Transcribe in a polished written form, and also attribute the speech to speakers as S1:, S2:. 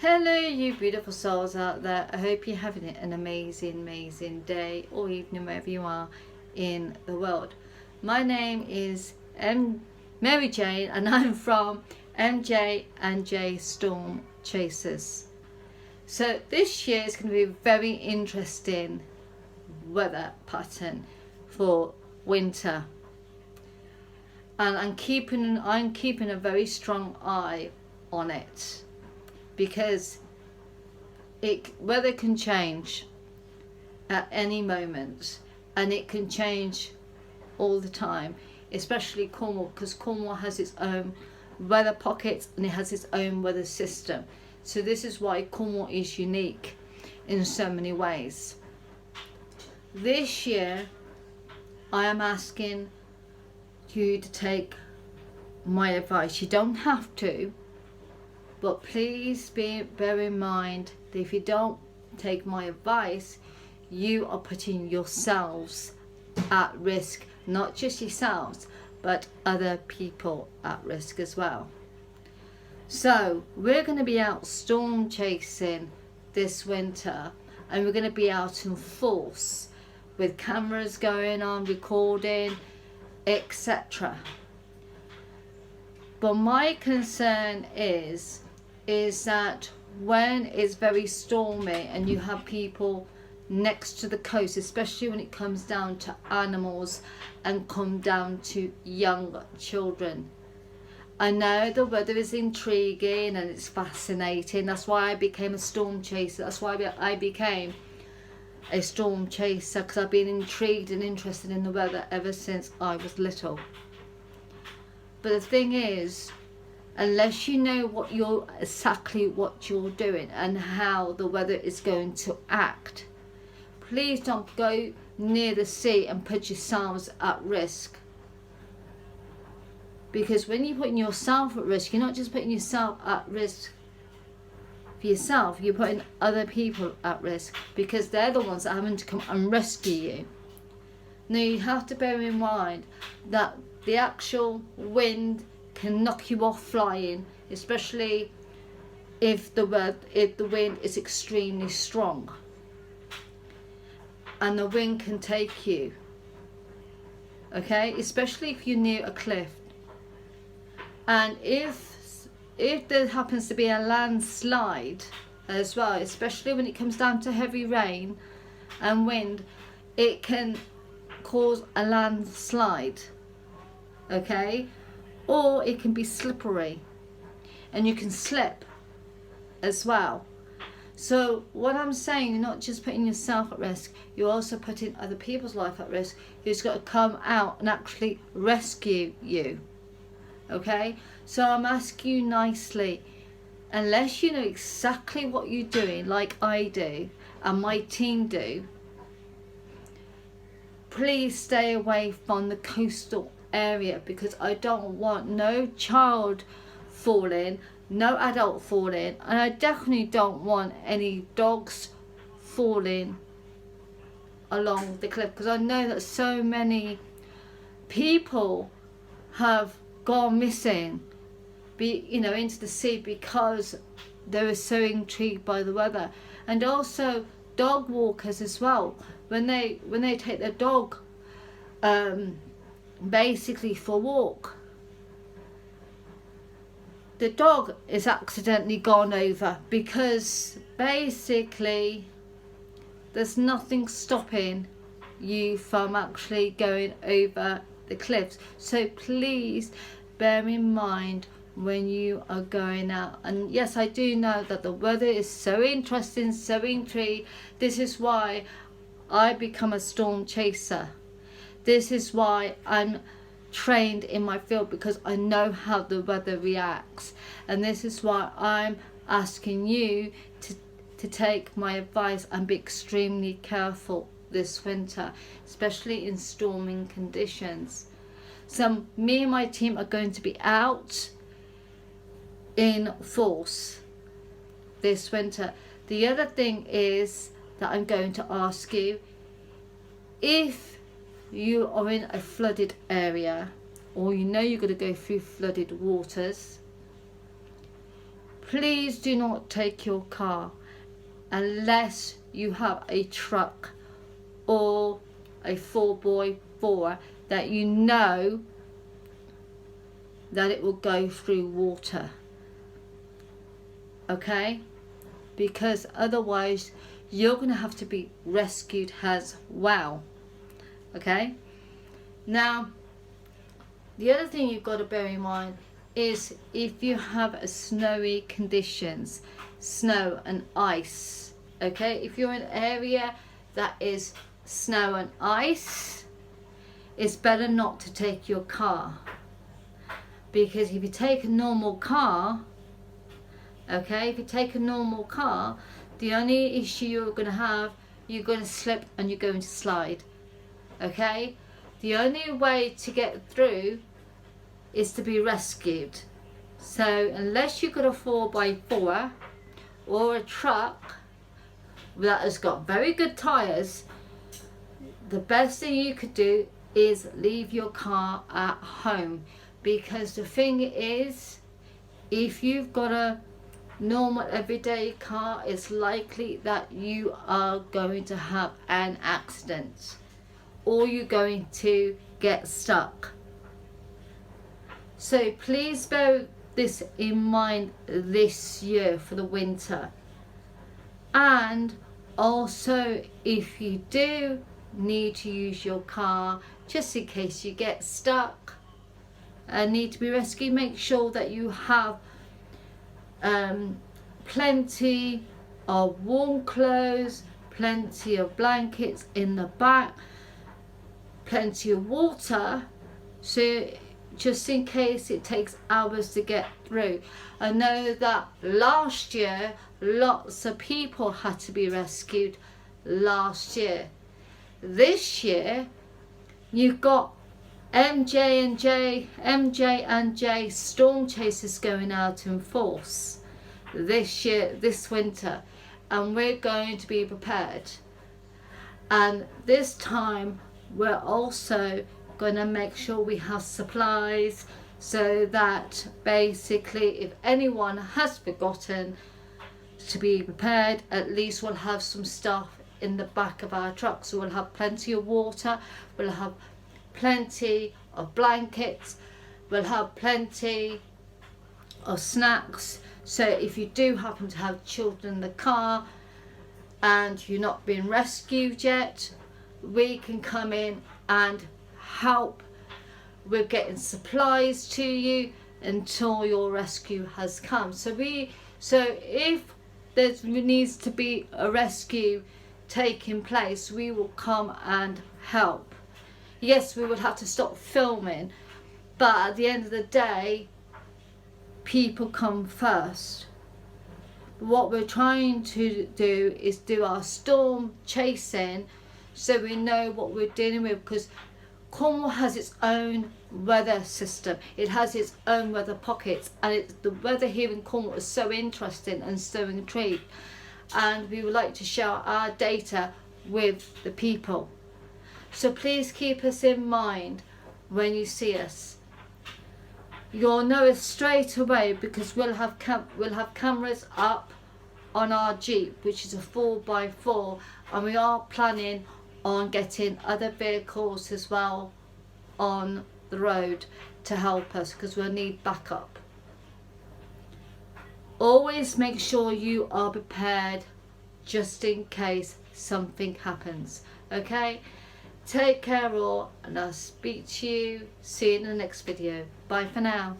S1: Hello, you beautiful souls out there. I hope you're having an amazing day or evening wherever you are in the world. My name is Mary Jane and I'm from MJ&J Storm Chasers. So this year is going to be a very interesting weather pattern for winter. And I'm keeping a very strong eye on it, because weather can change at any moment, and it can change all the time, especially Cornwall, because Cornwall has its own weather pockets and it has its own weather system. So this is why Cornwall is unique in so many ways. This year I am asking you to take my advice. You don't have to, but please bear in mind that if you don't take my advice, you are putting yourselves at risk. Not just yourselves, but other people at risk as well. So we're going to be out storm chasing this winter, and we're going to be out in force with cameras going on, recording, etc. But my concern is that when it's very stormy and you have people next to the coast, especially when it comes down to animals and come down to young children. I know the weather is intriguing and it's fascinating. That's why I became a storm chaser. That's why I became a storm chaser, because I've been intrigued and interested in the weather ever since I was little. But the thing is, unless you know exactly what you're doing and how the weather is going to act, please don't go near the sea and put yourselves at risk. Because when you're putting yourself at risk, you're not just putting yourself at risk for yourself, you're putting other people at risk, because they're the ones that are having to come and rescue you. Now you have to bear in mind that the actual wind can knock you off flying, especially if the wind is extremely strong, and the wind can take you, okay, especially if you're near a cliff. And if there happens to be a landslide as well, especially when it comes down to heavy rain and wind, it can cause a landslide, okay, or it can be slippery and you can slip as well. So what I'm saying, you're not just putting yourself at risk, you're also putting other people's life at risk who's got to come out and actually rescue you, okay? So I'm asking you nicely, unless you know exactly what you're doing, like I do and my team do, please stay away from the coastal area, because I don't want no child falling, no adult falling, and I definitely don't want any dogs falling along the cliff, because I know that so many people have gone missing, into the sea, because they were so intrigued by the weather. And also dog walkers as well, when they take their dog basically for a walk, the dog is accidentally gone over, because basically there's nothing stopping you from actually going over the cliffs. So please bear in mind when you are going out. And yes, I do know that the weather is so interesting, so intriguing. This is why I become a storm chaser. This is why I'm trained in my field, because I know how the weather reacts. And this is why I'm asking you to take my advice and be extremely careful this winter, especially in storming conditions. So me and my team are going to be out in force this winter. The other thing is that I'm going to ask you, if you are in a flooded area, or you're going to go through flooded waters, please do not take your car unless you have a truck or a 4x4 that you know that it will go through water. Okay? Because otherwise you're going to have to be rescued as well. Okay? Now, the other thing you've got to bear in mind is if you have a snowy conditions, snow and ice. Okay? If you're in an area that is snow and ice, it's better not to take your car. Because if you take a normal car, okay, if you take a normal car, the only issue you're going to have, you're going to slip and you're going to slide. Okay? The only way to get through is to be rescued. So unless you've got a 4x4 or a truck that has got very good tyres, the best thing you could do is leave your car at home. Because the thing is, if you've got a normal everyday car, it's likely that you are going to have an accident or you're going to get stuck. So please bear this in mind this year for the winter. And also, if you do need to use your car just in case you get stuck and need to be rescued, make sure that you have plenty of warm clothes, plenty of blankets in the back, plenty of water, so just in case it takes hours to get through. I know that last year lots of people had to be rescued last year. This year you've got MJ&J storm chasers going out in force this year, this winter, and we're going to be prepared. And this time we're also going to make sure we have supplies, so that basically if anyone has forgotten to be prepared, at least we'll have some stuff in the back of our truck. So we'll have plenty of water, we'll have plenty of blankets, we'll have plenty of snacks. So if you do happen to have children in the car and you're not being rescued yet, we can come in and help with getting supplies to you until your rescue has come. So if there needs to be a rescue taking place, we will come and help. Yes, we would have to stop filming, but at the end of the day, people come first. What we're trying to do is do our storm chasing so we know what we're dealing with, because Cornwall has its own weather system, it has its own weather pockets, and the weather here in Cornwall is so interesting and so intrigued, and we would like to share our data with the people. So please keep us in mind when you see us. You'll know us straight away because we'll have cameras up on our Jeep, which is a 4x4, and we are planning on getting other vehicles as well on the road to help us, because we'll need backup. Always make sure you are prepared just in case something happens. Okay, take care all, and I'll speak to you, see you in the next video. Bye for now.